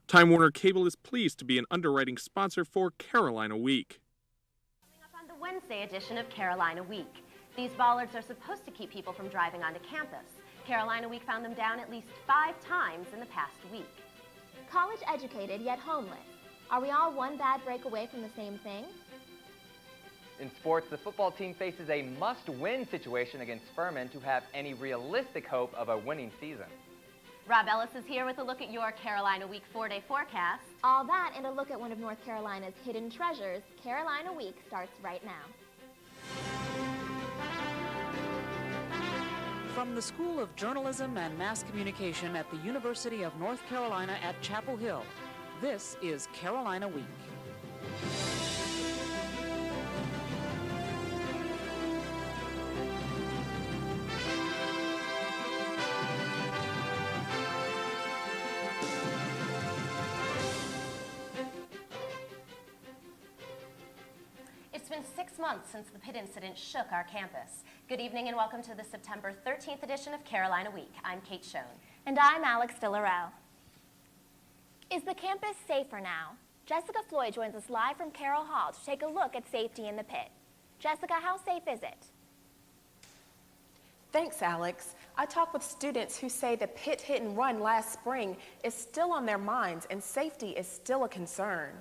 Time Warner Cable is pleased to be an underwriting sponsor for Carolina Week. Coming up on the Wednesday edition of Carolina Week. These bollards are supposed to keep people from driving onto campus. Carolina Week found them down at least 5 times in the past week. College educated yet homeless. Are we all one bad break away from the same thing? In sports, the football team faces a must-win situation against Furman to have any realistic hope of a winning season. Rob Ellis is here with a look at your Carolina Week 4-day forecast. All that and a look at one of North Carolina's hidden treasures. Carolina Week starts right now. From the School of Journalism and Mass Communication at the University of North Carolina at Chapel Hill, this is Carolina Week. It's been 6 months since the Pitt incident shook our campus. Good evening and welcome to the September 13th edition of Carolina Week. I'm Kate Schoen. And I'm Alex Villarreal. Is the campus safer now? Jessica Floyd joins us live from Carroll Hall to take a look at safety in the Pitt. Jessica, how safe is it? Thanks, Alex. I talked with students who say the Pitt hit and run last spring is still on their minds and safety is still a concern.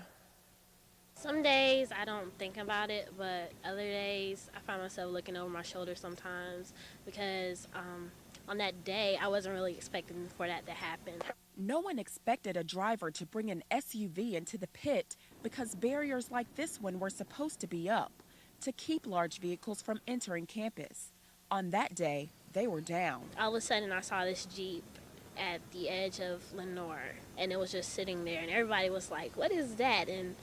Some days I don't think about it, but other days I find myself looking over my shoulder sometimes because on that day I wasn't really expecting for that to happen. No one expected a driver to bring an SUV into the Pitt because barriers like this one were supposed to be up to keep large vehicles from entering campus. On that day, they were down. All of a sudden I saw this Jeep at the edge of Lenore, and it was just sitting there, and everybody was like, "What is that?" And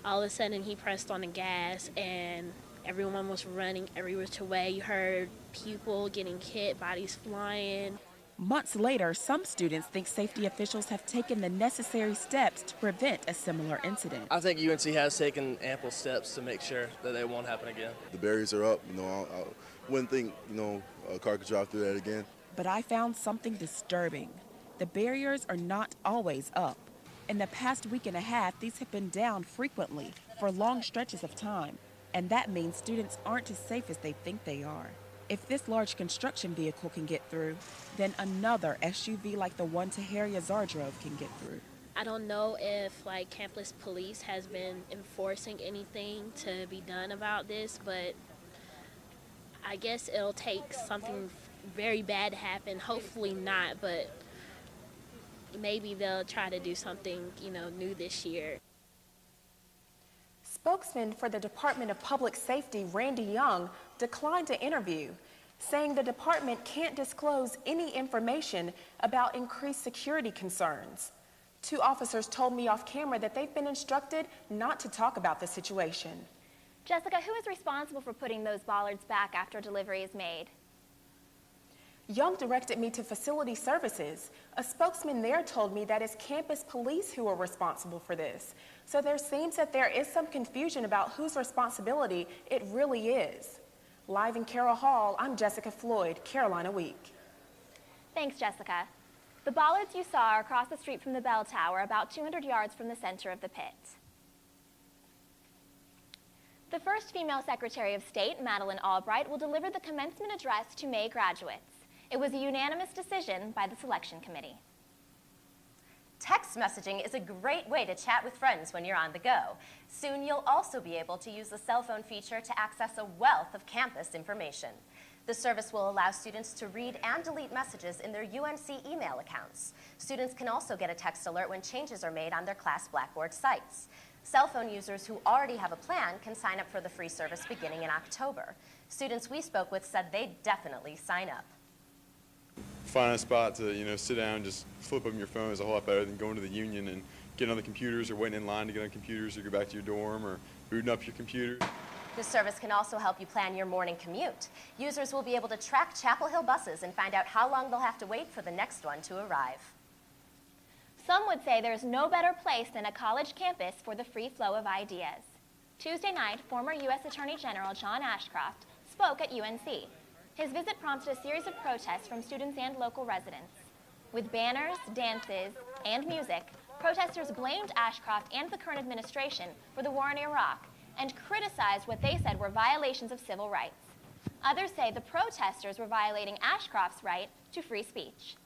all of a sudden he pressed on the gas and everyone was running every which way. You heard people getting hit, bodies flying. Months later, some students think safety officials have taken the necessary steps to prevent a similar incident. I think UNC has taken ample steps to make sure that it won't happen again. The barriers are up. I wouldn't think, a car could drive through that again. But I found something disturbing. The barriers are not always up. In the past week and a half, these have been down frequently for long stretches of time, and that means students aren't as safe as they think they are. If this large construction vehicle can get through, then another SUV like the one Tahir Yazar drove can get through. I don't know if campus police has been enforcing anything to be done about this, but I guess it'll take something very bad to happen. Hopefully not, but maybe they'll try to do something, new this year. Spokesman for the Department of Public Safety, Randy Young, declined to interview, saying the department can't disclose any information about increased security concerns. 2 officers told me off camera that they've been instructed not to talk about the situation. Jessica, who is responsible for putting those bollards back after delivery is made? Young directed me to facility services. A spokesman there told me that it's campus police who are responsible for this. So there seems that there is some confusion about whose responsibility it really is. Live in Carroll Hall, I'm Jessica Floyd, Carolina Week. Thanks, Jessica. The bollards you saw are across the street from the bell tower, about 200 yards from the center of the Pitt. The first female Secretary of State, Madeleine Albright, will deliver the commencement address to May graduates. It was a unanimous decision by the selection committee. Text messaging is a great way to chat with friends when you're on the go. Soon you'll also be able to use the cell phone feature to access a wealth of campus information. The service will allow students to read and delete messages in their UNC email accounts. Students can also get a text alert when changes are made on their class Blackboard sites. Cell phone users who already have a plan can sign up for the free service beginning in October. Students we spoke with said they'd definitely sign up. Find a spot to, sit down and just flip open your phone is a whole lot better than going to the union and getting on the computers or waiting in line to get on computers or go back to your dorm or booting up your computer. This service can also help you plan your morning commute. Users will be able to track Chapel Hill buses and find out how long they'll have to wait for the next one to arrive. Some would say there's no better place than a college campus for the free flow of ideas. Tuesday night, former U.S. Attorney General John Ashcroft spoke at UNC. His visit prompted a series of protests from students and local residents. With banners, dances, and music, protesters blamed Ashcroft and the current administration for the war in Iraq and criticized what they said were violations of civil rights. Others say the protesters were violating Ashcroft's right to free speech.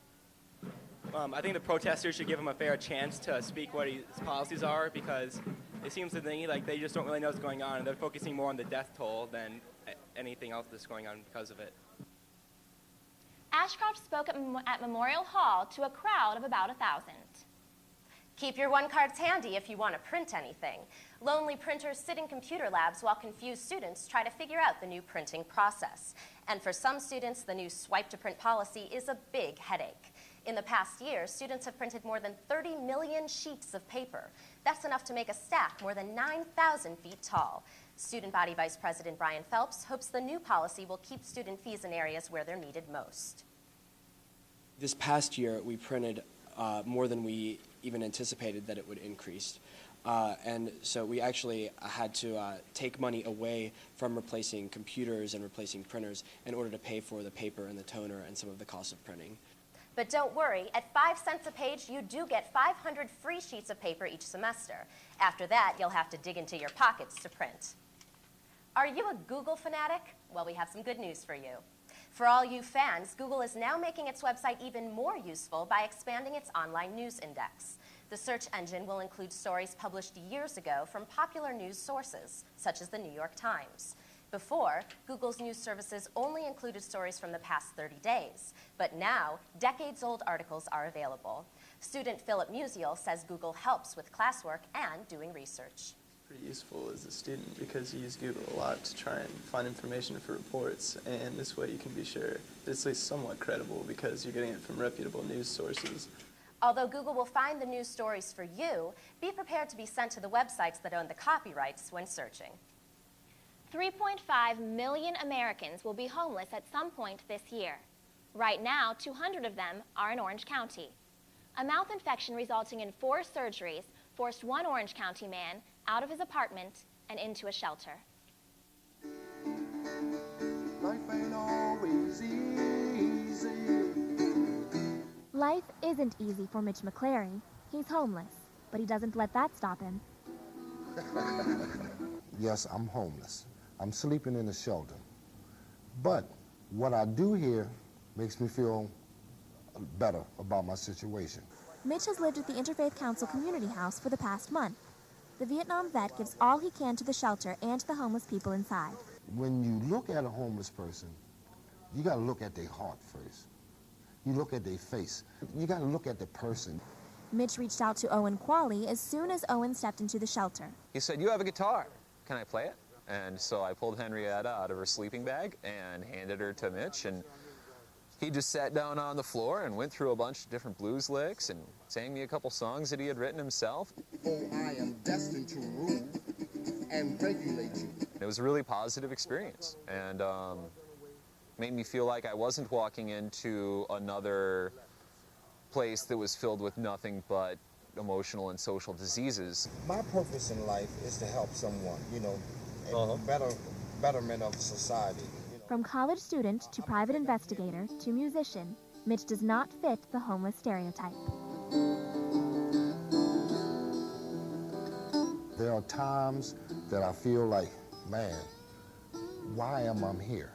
I think the protesters should give him a fair chance to speak what his policies are, because it seems to me like they just don't really know what's going on, and they're focusing more on the death toll than anything else that's going on because of it. Ashcroft spoke at Memorial Hall to a crowd of about 1,000. Keep your one-cards handy if you want to print anything. Lonely printers sit in computer labs while confused students try to figure out the new printing process. And for some students, the new swipe-to-print policy is a big headache. In the past year, students have printed more than 30 million sheets of paper. That's enough to make a stack more than 9,000 feet tall. Student Body Vice President Brian Phelps hopes the new policy will keep student fees in areas where they're needed most. This past year, we printed more than we even anticipated that it would increase. And so we actually had to take money away from replacing computers and replacing printers in order to pay for the paper and the toner and some of the costs of printing. But don't worry, at 5 cents a page, you do get 500 free sheets of paper each semester. After that, you'll have to dig into your pockets to print. Are you a Google fanatic? Well, we have some good news for you. For all you fans, Google is now making its website even more useful by expanding its online news index. The search engine will include stories published years ago from popular news sources, such as the New York Times. Before, Google's news services only included stories from the past 30 days, but now, decades-old articles are available. Student Philip Musial says Google helps with classwork and doing research. Pretty useful as a student because you use Google a lot to try and find information for reports, and this way you can be sure it's at least somewhat credible because you're getting it from reputable news sources. Although Google will find the news stories for you, be prepared to be sent to the websites that own the copyrights when searching. 3.5 million Americans will be homeless at some point this year. Right now, 200 of them are in Orange County. A mouth infection resulting in 4 surgeries forced one Orange County man out of his apartment and into a shelter. Life ain't always easy. Life isn't easy for Mitch McClary. He's homeless, but he doesn't let that stop him. Yes, I'm homeless. I'm sleeping in a shelter. But what I do here makes me feel better about my situation. Mitch has lived at the Interfaith Council Community House for the past month. The Vietnam vet gives all he can to the shelter and to the homeless people inside. When you look at a homeless person, you got to look at their heart first. You look at their face. You got to look at the person. Mitch reached out to Owen Qualley as soon as Owen stepped into the shelter. He said, "You have a guitar. Can I play it?" And so I pulled Henrietta out of her sleeping bag and handed her to Mitch, and he just sat down on the floor and went through a bunch of different blues licks and sang me a couple songs that he had written himself. Oh, I am destined to rule and regulate you. It was a really positive experience, and made me feel like I wasn't walking into another place that was filled with nothing but emotional and social diseases. My purpose in life is to help someone, betterment of society. From college student to private investigator to musician, Mitch does not fit the homeless stereotype. There are times that I feel like, man, why am I here?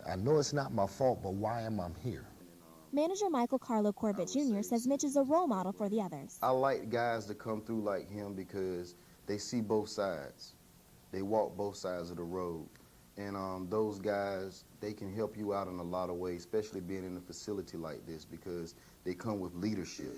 I know it's not my fault, but why am I here? Manager Michael Carlo Corbett Jr. says Mitch is a role model for the others. I like guys to come through like him because they see both sides. They walk both sides of the road. And those guys, they can help you out in a lot of ways, especially being in a facility like this because they come with leadership.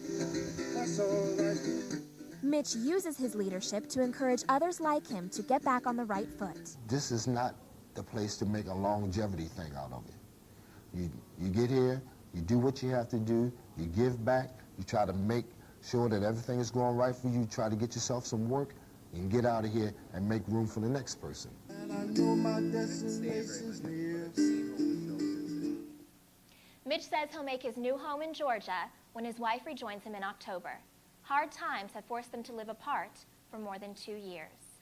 That's all right. Mitch uses his leadership to encourage others like him to get back on the right foot. This is not the place to make a longevity thing out of it. You get here, you do what you have to do, you give back, you try to make sure that everything is going right for you, try to get yourself some work, you can get out of here and make room for the next person. And I know my destination's near. Mitch says he'll make his new home in Georgia when his wife rejoins him in October. Hard times have forced them to live apart for more than 2 years.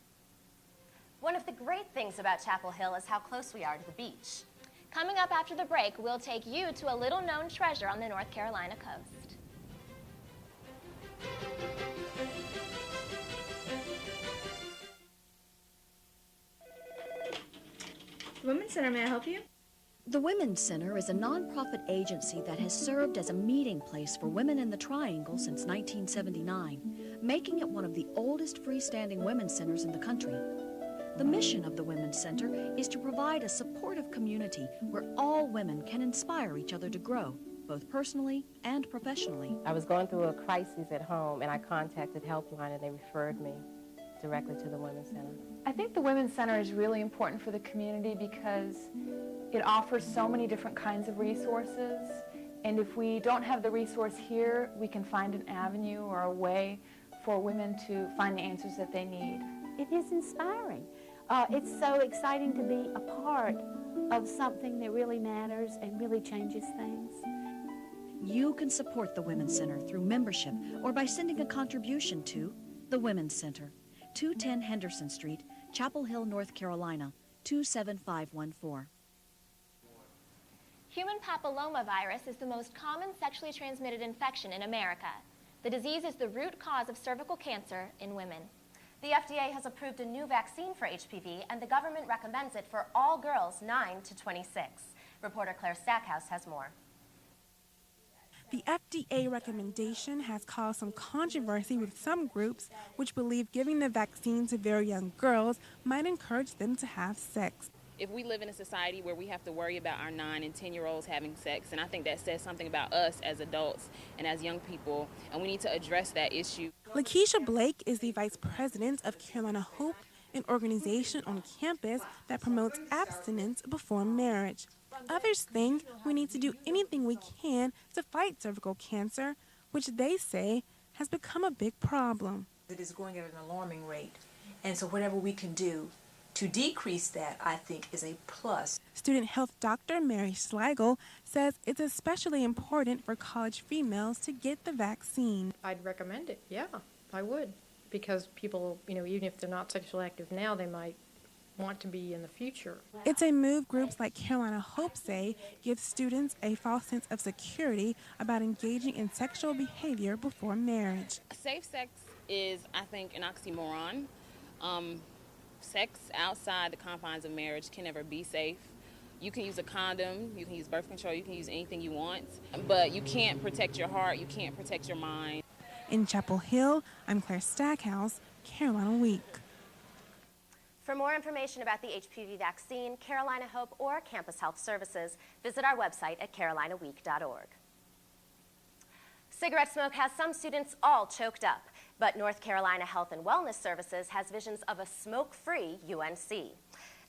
One of the great things about Chapel Hill is how close we are to the beach. Coming up after the break, we'll take you to a little-known treasure on the North Carolina coast. Women's Center, may I help you? The Women's Center is a nonprofit agency that has served as a meeting place for women in the Triangle since 1979, making it one of the oldest freestanding women's centers in the country. The mission of the Women's Center is to provide a supportive community where all women can inspire each other to grow, both personally and professionally. I was going through a crisis at home, and I contacted Helpline, and they referred me directly to the Women's Center. I think the Women's Center is really important for the community because it offers so many different kinds of resources, and if we don't have the resource here, we can find an avenue or a way for women to find the answers that they need. It is inspiring. It's so exciting to be a part of something that really matters and really changes things. You can support the Women's Center through membership or by sending a contribution to the Women's Center, 210 Henderson Street, Chapel Hill, North Carolina, 27514. Human papillomavirus is the most common sexually transmitted infection in America. The disease is the root cause of cervical cancer in women. The FDA has approved a new vaccine for HPV, and the government recommends it for all girls 9 to 26. Reporter Claire Stackhouse has more. The FDA recommendation has caused some controversy with some groups which believe giving the vaccine to very young girls might encourage them to have sex. If we live in a society where we have to worry about our 9 and 10-year-olds having sex, and I think that says something about us as adults and as young people, and we need to address that issue. Lakeisha Blake is the vice president of Carolina Hope, an organization on campus that promotes abstinence before marriage. Others think we need to do anything we can to fight cervical cancer, which they say has become a big problem. It is growing at an alarming rate, and so whatever we can do to decrease that, I think, is a plus. Student health doctor Mary Schlegel says it's especially important for college females to get the vaccine. I'd recommend it, yeah, I would, because people, even if they're not sexually active now, they might want to be in the future. It's a move groups like Carolina Hope say give students a false sense of security about engaging in sexual behavior before marriage. Safe sex is, I think, an oxymoron. Sex outside the confines of marriage can never be safe. You can use a condom, you can use birth control, you can use anything you want, but you can't protect your heart, you can't protect your mind. In Chapel Hill, I'm Claire Stackhouse, Carolina Week. For more information about the HPV vaccine, Carolina Hope, or Campus Health Services, visit our website at carolinaweek.org. Cigarette smoke has some students all choked up, but North Carolina Health and Wellness Services has visions of a smoke-free UNC.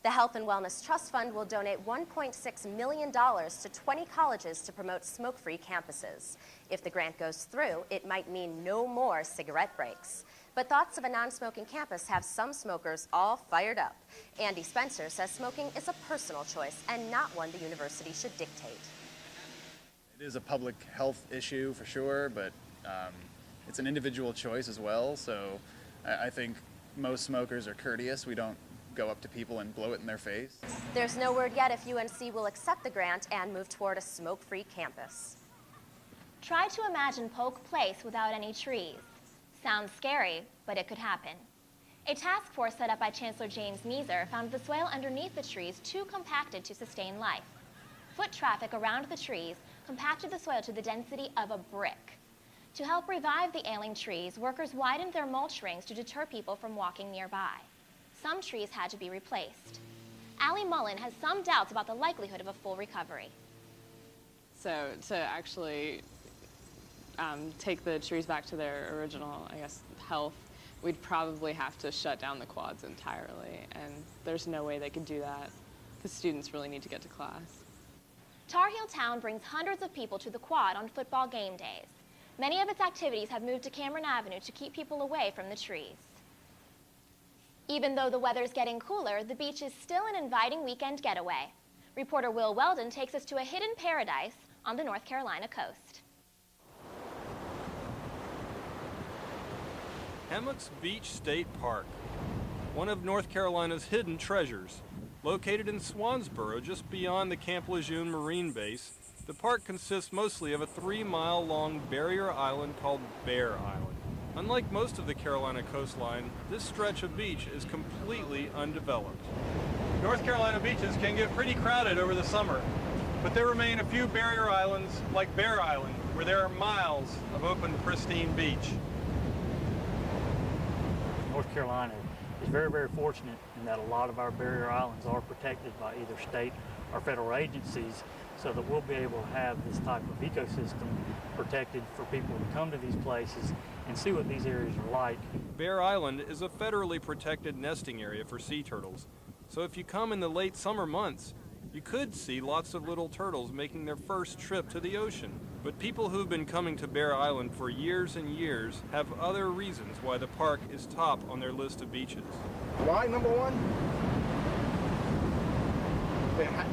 The Health and Wellness Trust Fund will donate $1.6 million to 20 colleges to promote smoke-free campuses. If the grant goes through, it might mean no more cigarette breaks. But thoughts of a non-smoking campus have some smokers all fired up. Andy Spencer says smoking is a personal choice and not one the university should dictate. It is a public health issue for sure, but it's an individual choice as well. So I think most smokers are courteous. We don't go up to people and blow it in their face. There's no word yet if UNC will accept the grant and move toward a smoke-free campus. Try to imagine Polk Place without any trees. Sounds scary, but it could happen. A task force set up by Chancellor James Measer found the soil underneath the trees too compacted to sustain life. Foot traffic around the trees compacted the soil to the density of a brick. To help revive the ailing trees, workers widened their mulch rings to deter people from walking nearby. Some trees had to be replaced. Allie Mullen has some doubts about the likelihood of a full recovery. So to actually take the trees back to their original, health, we'd probably have to shut down the quads entirely, and there's no way they could do that because students really need to get to class. Tar Heel Town brings hundreds of people to the quad on football game days. Many of its activities have moved to Cameron Avenue to keep people away from the trees. Even though the weather's getting cooler, the beach is still an inviting weekend getaway. Reporter Will Weldon takes us to a hidden paradise on the North Carolina coast. Hammock's Beach State Park, one of North Carolina's hidden treasures. Located in Swansboro, just beyond the Camp Lejeune Marine Base, the park consists mostly of a 3-mile-long barrier island called Bear Island. Unlike most of the Carolina coastline, this stretch of beach is completely undeveloped. North Carolina beaches can get pretty crowded over the summer, but there remain a few barrier islands like Bear Island, where there are miles of open, pristine beach. North Carolina is very, very fortunate in that a lot of our barrier islands are protected by either state or federal agencies, so that we'll be able to have this type of ecosystem protected for people to come to these places and see what these areas are like. Bear Island is a federally protected nesting area for sea turtles, so if you come in the late summer months, you could see lots of little turtles making their first trip to the ocean. But people who've been coming to Bear Island for years and years have other reasons why the park is top on their list of beaches. Why, number one?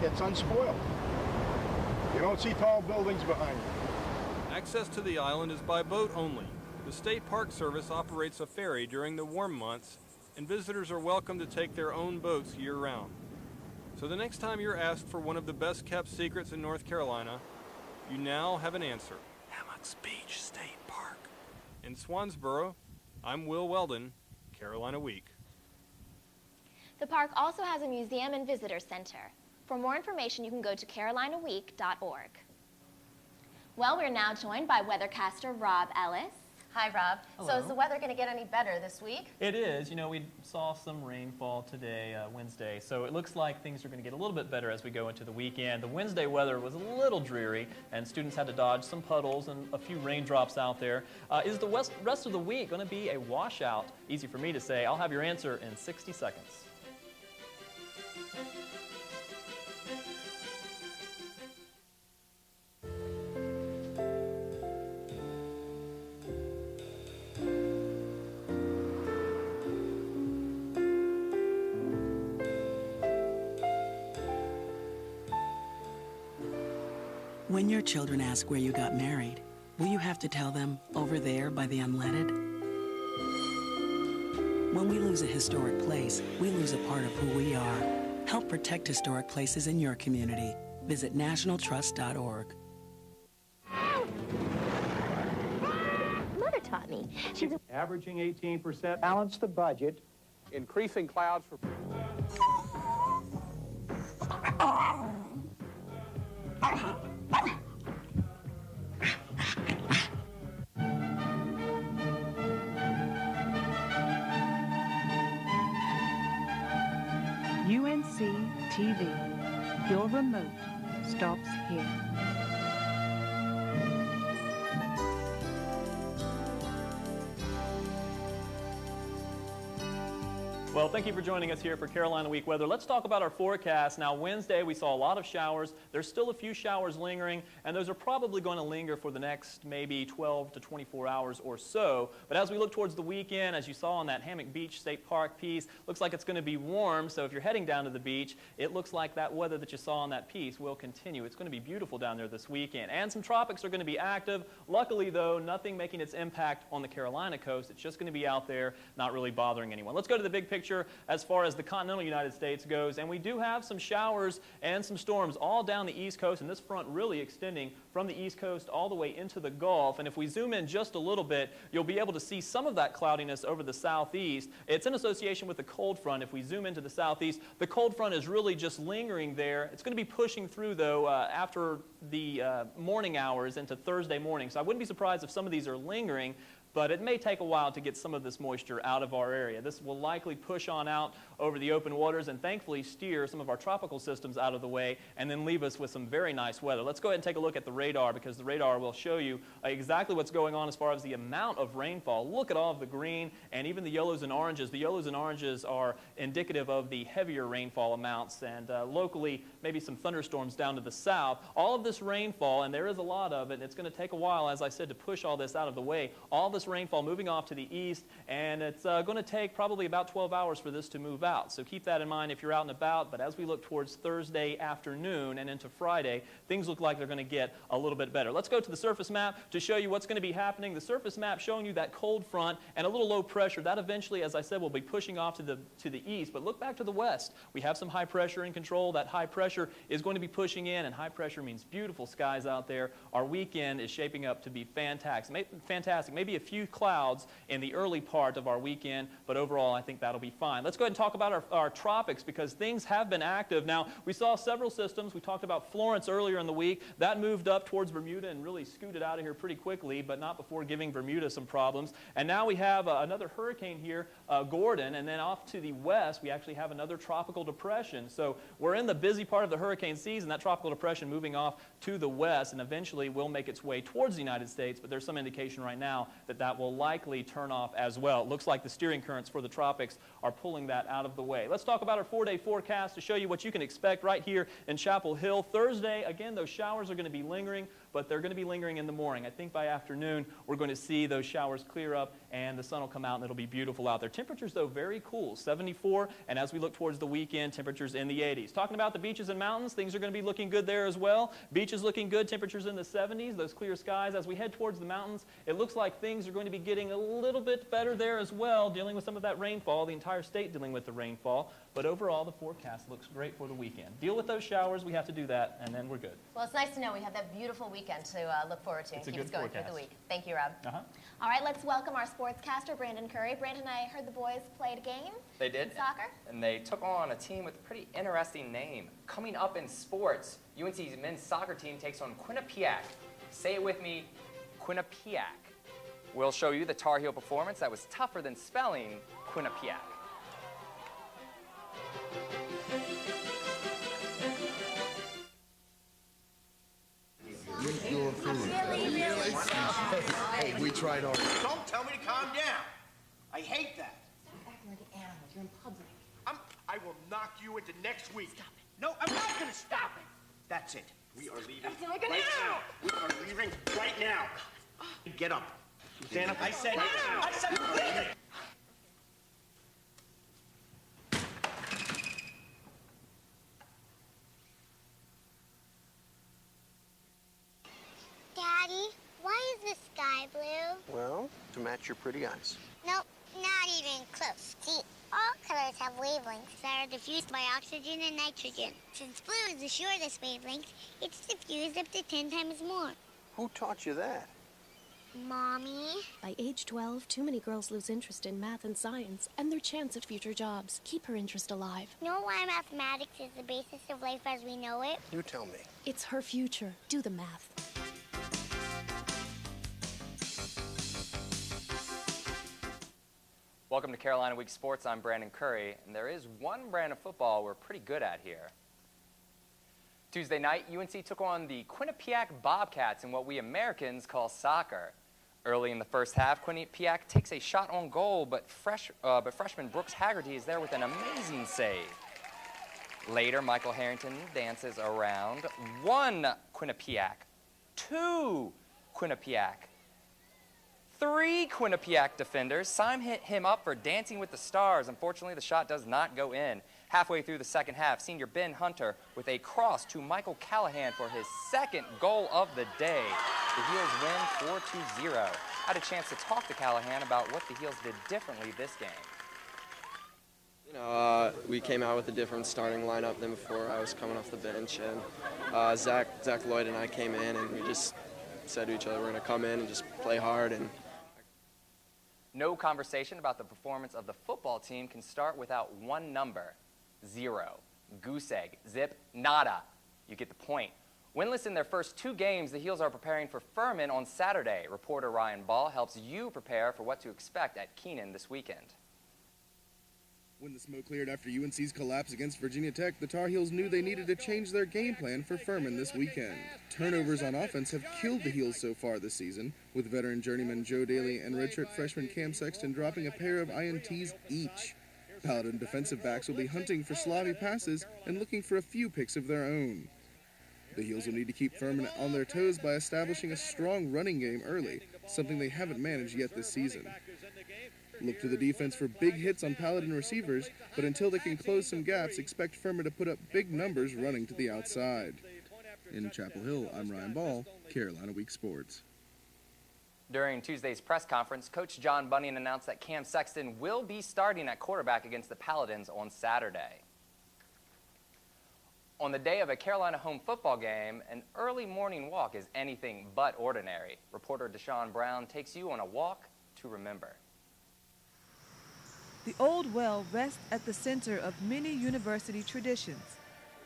It's unspoiled. You don't see tall buildings behind you. Access to the island is by boat only. The State Park Service operates a ferry during the warm months, and visitors are welcome to take their own boats year-round. So the next time you're asked for one of the best-kept secrets in North Carolina, you now have an answer. Hammocks Beach State Park. In Swansboro, I'm Will Weldon, Carolina Week. The park also has a museum and visitor center. For more information, you can go to carolinaweek.org. Well, we're now joined by weathercaster Rob Ellis. Hi, Rob. Hello. So is the weather going to get any better this week? It is. You know, we saw some rainfall today, Wednesday, so it looks like things are going to get a little bit better as we go into the weekend. The Wednesday weather was a little dreary, and students had to dodge some puddles and a few raindrops out there. Is the rest of the week going to be a washout? Easy for me to say. I'll have your answer in 60 seconds. When your children ask where you got married, will you have to tell them, over there by the unleaded? When we lose a historic place, we lose a part of who we are. Help protect historic places in your community. Visit nationaltrust.org. Mother taught me. She's averaging 18%. Balance the budget. Increasing clouds for... UNC TV. Your remote stops here. Well, thank you for joining us here for Carolina Week Weather. Let's talk about our forecast. Now, Wednesday, we saw a lot of showers. There's still a few showers lingering, and those are probably going to linger for the next maybe 12 to 24 hours or so. But as we look towards the weekend, as you saw on that Hammock Beach State Park piece, looks like it's going to be warm. So if you're heading down to the beach, it looks like that weather that you saw on that piece will continue. It's going to be beautiful down there this weekend. And some tropics are going to be active. Luckily, though, nothing making its impact on the Carolina coast. It's just going to be out there, not really bothering anyone. Let's go to the big picture as far as the continental United States goes, and we do have some showers and some storms all down the East Coast, and this front really extending from the East Coast all the way into the Gulf. And if we zoom in just a little bit, you'll be able to see some of that cloudiness over the southeast. It's in association with the cold front. If we zoom into the southeast, the cold front is really just lingering there. It's going to be pushing through, though, after the morning hours into Thursday morning. So I wouldn't be surprised if some of these are lingering, but it may take a while to get some of this moisture out of our area. This will likely push on out over the open waters and thankfully steer some of our tropical systems out of the way and then leave us with some very nice weather. Let's go ahead and take a look at the radar, because the radar will show you exactly what's going on as far as the amount of rainfall. Look at all of the green and even the yellows and oranges. The yellows and oranges are indicative of the heavier rainfall amounts, and locally maybe some thunderstorms down to the south. All of this rainfall, and there is a lot of it, it's going to take a while, as I said, to push all this out of the way. All this course, rainfall moving off to the east, and it's going to take probably about 12 hours for this to move out. So keep that in mind if you're out and about. But as we look towards Thursday afternoon and into Friday, things look like they're going to get a little bit better. Let's go to the surface map to show you what's going to be happening. The surface map showing you that cold front and a little low pressure. That eventually, as I said, will be pushing off to the east. But look back to the west. We have some high pressure in control. That high pressure is going to be pushing in, and high pressure means beautiful skies out there. Our weekend is shaping up to be fantastic. Maybe a few clouds in the early part of our weekend, but overall I think that'll be fine. Let's go ahead and talk about our tropics, because things have been active. Now, we saw several systems. We talked about Florence earlier in the week. That moved up towards Bermuda and really scooted out of here pretty quickly, but not before giving Bermuda some problems. And now we have another hurricane here, Gordon, and then off to the west we actually have another tropical depression. So we're in the busy part of the hurricane season. That tropical depression moving off to the west and eventually will make its way towards the United States, but there's some indication right now that that will likely turn off as well. It looks like the steering currents for the tropics are pulling that out of the way. Let's talk about our 4-day forecast to show you what you can expect right here in Chapel Hill. Thursday, again, those showers are going to be lingering, but they're going to be lingering in the morning. I think by afternoon we're going to see those showers clear up and the sun will come out and it'll be beautiful out there. Temperatures, though, very cool, 74, and as we look towards the weekend, temperatures in the 80s. Talking about the beaches and mountains, things are going to be looking good there as well. Beaches looking good, temperatures in the 70s, those clear skies. As we head towards the mountains, it looks like things are going to be getting a little bit better there as well, dealing with some of that rainfall, the entire state dealing with the rainfall. But overall, the forecast looks great for the weekend. Deal with those showers, we have to do that, and then we're good. Well, it's nice to know we have that beautiful weekend to look forward to and keep us going through the week. Thank you, Rob. All right, let's welcome our sportscaster, Brandon Curry. Brandon, I heard the boys played a game. They did. Soccer. And they took on a team with a pretty interesting name. Coming up in sports, UNC's men's soccer team takes on Quinnipiac. Say it with me, Quinnipiac. We'll show you the Tar Heel performance that was tougher than spelling Quinnipiac. Hey, we tried hard. Don't tell me to calm down. I hate that. Stop acting like an animal. You're in public. I will knock you into next week. Stop it. No, I'm not going to stop it. That's it. We are leaving acting like an right animal. now. We are leaving right now. Get up. Stand up. I said now. I said we're leaving. Daddy, why is the sky blue? Well, to match your pretty eyes. Nope, not even close. See, all colors have wavelengths that are diffused by oxygen and nitrogen. Since blue is the shortest wavelength, it's diffused up to 10 times more. Who taught you that? Mommy? By age 12, too many girls lose interest in math and science and their chance at future jobs. Keep her interest alive. You know why mathematics is the basis of life as we know it? You tell me. It's her future. Do the math. Welcome to Carolina Week Sports. I'm Brandon Curry, and there is one brand of football we're pretty good at here. Tuesday night, UNC took on the Quinnipiac Bobcats in what we Americans call soccer. Early in the first half, Quinnipiac takes a shot on goal, but freshman Brooks Haggerty is there with an amazing save. Later, Michael Harrington dances around. 1 Quinnipiac, 2 Quinnipiac, 3 Quinnipiac defenders. Syme hit him up for Dancing with the Stars. Unfortunately, the shot does not go in. Halfway through the second half, senior Ben Hunter with a cross to Michael Callahan for his second goal of the day. The Heels win 4-0. I had a chance to talk to Callahan about what the Heels did differently this game. You know, we came out with a different starting lineup than before. I was coming off the bench, and Zach Lloyd and I came in, and we just said to each other, we're going to come in and just play hard. And no conversation about the performance of the football team can start without one number: 0. Goose egg. Zip. Nada. You get the point. Winless in their first 2 games, the Heels are preparing for Furman on Saturday. Reporter Ryan Ball helps you prepare for what to expect at Kenan this weekend. When the smoke cleared after UNC's collapse against Virginia Tech, the Tar Heels knew they needed to change their game plan for Furman this weekend. Turnovers on offense have killed the Heels so far this season, with veteran journeyman Joe Daly and redshirt freshman Cam Sexton dropping a pair of INTs each. Paladin defensive backs will be hunting for sloppy passes and looking for a few picks of their own. The Heels will need to keep Furman on their toes by establishing a strong running game early, something they haven't managed yet this season. Look to the defense for big hits on Paladin receivers, but until they can close some gaps, expect Furman to put up big numbers running to the outside. In Chapel Hill, I'm Ryan Ball, Carolina Week Sports. During Tuesday's press conference, Coach John Bunyan announced that Cam Sexton will be starting at quarterback against the Paladins on Saturday. On the day of a Carolina home football game, an early morning walk is anything but ordinary. Reporter Deshaun Brown takes you on a walk to remember. The Old Well rests at the center of many university traditions.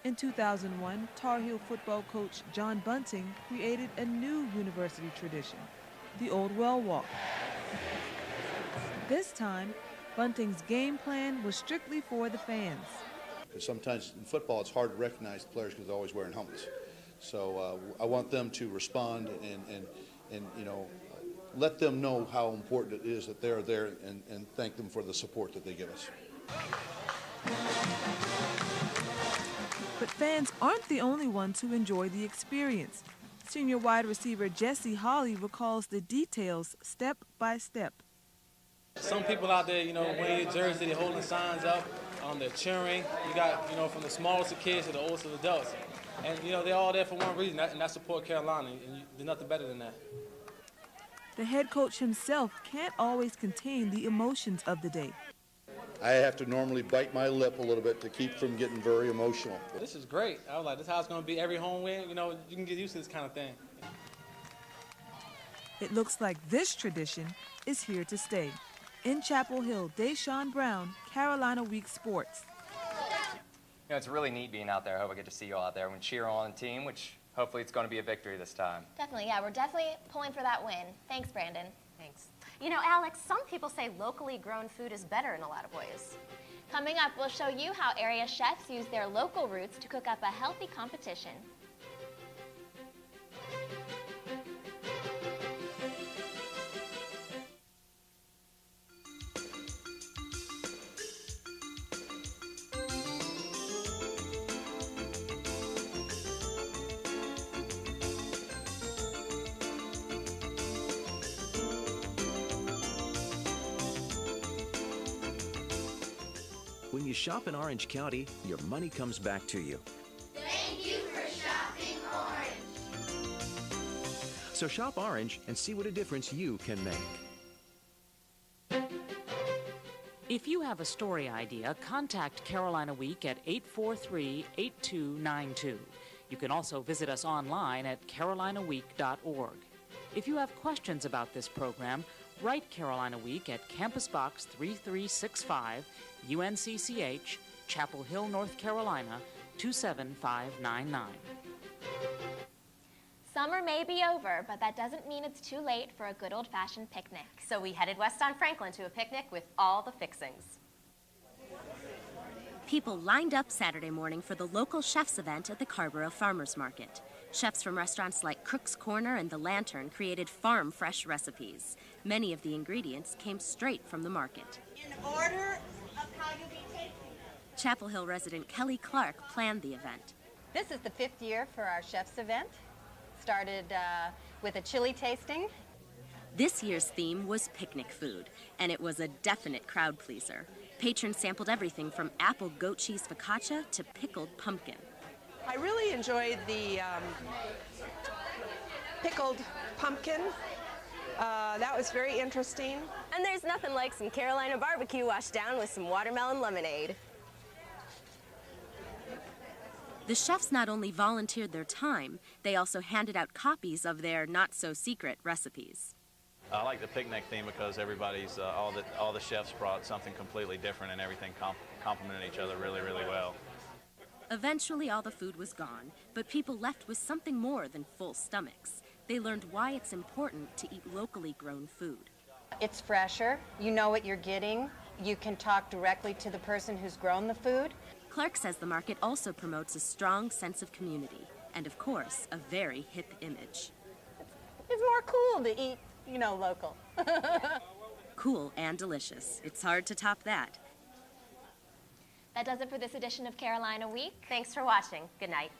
In 2001, Tar Heel football coach John Bunting created a new university tradition, the Old Well Walk. This time, Bunting's game plan was strictly for the fans. Because sometimes in football it's hard to recognize the players because they're always wearing helmets. So I want them to respond and you know, let them know how important it is that they're there and thank them for the support that they give us. But fans aren't the only ones who enjoy the experience. Senior wide receiver Jesse Hawley recalls the details step by step. Some people out there, you know, wearing your jersey, they're holding signs up, they're cheering. You got, you know, from the smallest of kids to the oldest of adults. And, you know, they're all there for one reason, and that's support Carolina, and there's nothing better than that. The head coach himself can't always contain the emotions of the day. I have to normally bite my lip a little bit to keep from getting very emotional. This is great. I was like, this is how it's going to be every home win. You know, you can get used to this kind of thing. It looks like this tradition is here to stay. In Chapel Hill, Deshaun Brown, Carolina Week Sports. You know, it's really neat being out there. I hope I get to see you all out there and cheer on the team, which hopefully it's going to be a victory this time. Definitely, yeah. We're definitely pulling for that win. Thanks, Brandon. Thanks. You know, Alex, some people say locally grown food is better in a lot of ways. Coming up, we'll show you how area chefs use their local roots to cook up a healthy competition. When you shop in Orange County, your money comes back to you. Thank you for shopping Orange. So shop Orange and see what a difference you can make. If you have a story idea, contact Carolina Week at 843-8292. You can also visit us online at carolinaweek.org. If you have questions about this program, write Carolina Week at Campus Box 3365, UNCCH, Chapel Hill, North Carolina, 27599. Summer may be over, but that doesn't mean it's too late for a good old-fashioned picnic. So we headed west on Franklin to a picnic with all the fixings. People lined up Saturday morning for the local chefs event at the Carborough Farmers Market. Chefs from restaurants like Crook's Corner and The Lantern created farm-fresh recipes. Many of the ingredients came straight from the market. In order of how you'll be tasting them. Chapel Hill resident Kelly Clark planned the event. This is the 5th year for our chef's event. Started with a chili tasting. This year's theme was picnic food, and it was a definite crowd pleaser. Patrons sampled everything from apple goat cheese focaccia to pickled pumpkin. I really enjoyed the pickled pumpkin. That was very interesting. And there's nothing like some Carolina barbecue washed down with some watermelon lemonade. The chefs not only volunteered their time, they also handed out copies of their not-so-secret recipes. I like the picnic theme because everybody's, all the chefs brought something completely different and everything complemented each other really, really well. Eventually, all the food was gone, but people left with something more than full stomachs. They learned why it's important to eat locally grown food. It's fresher. You know what you're getting. You can talk directly to the person who's grown the food. Clark says the market also promotes a strong sense of community and, of course, a very hip image. It's more cool to eat, you know, local. Cool and delicious. It's hard to top that. That does it for this edition of Carolina Week. Thanks for watching. Good night.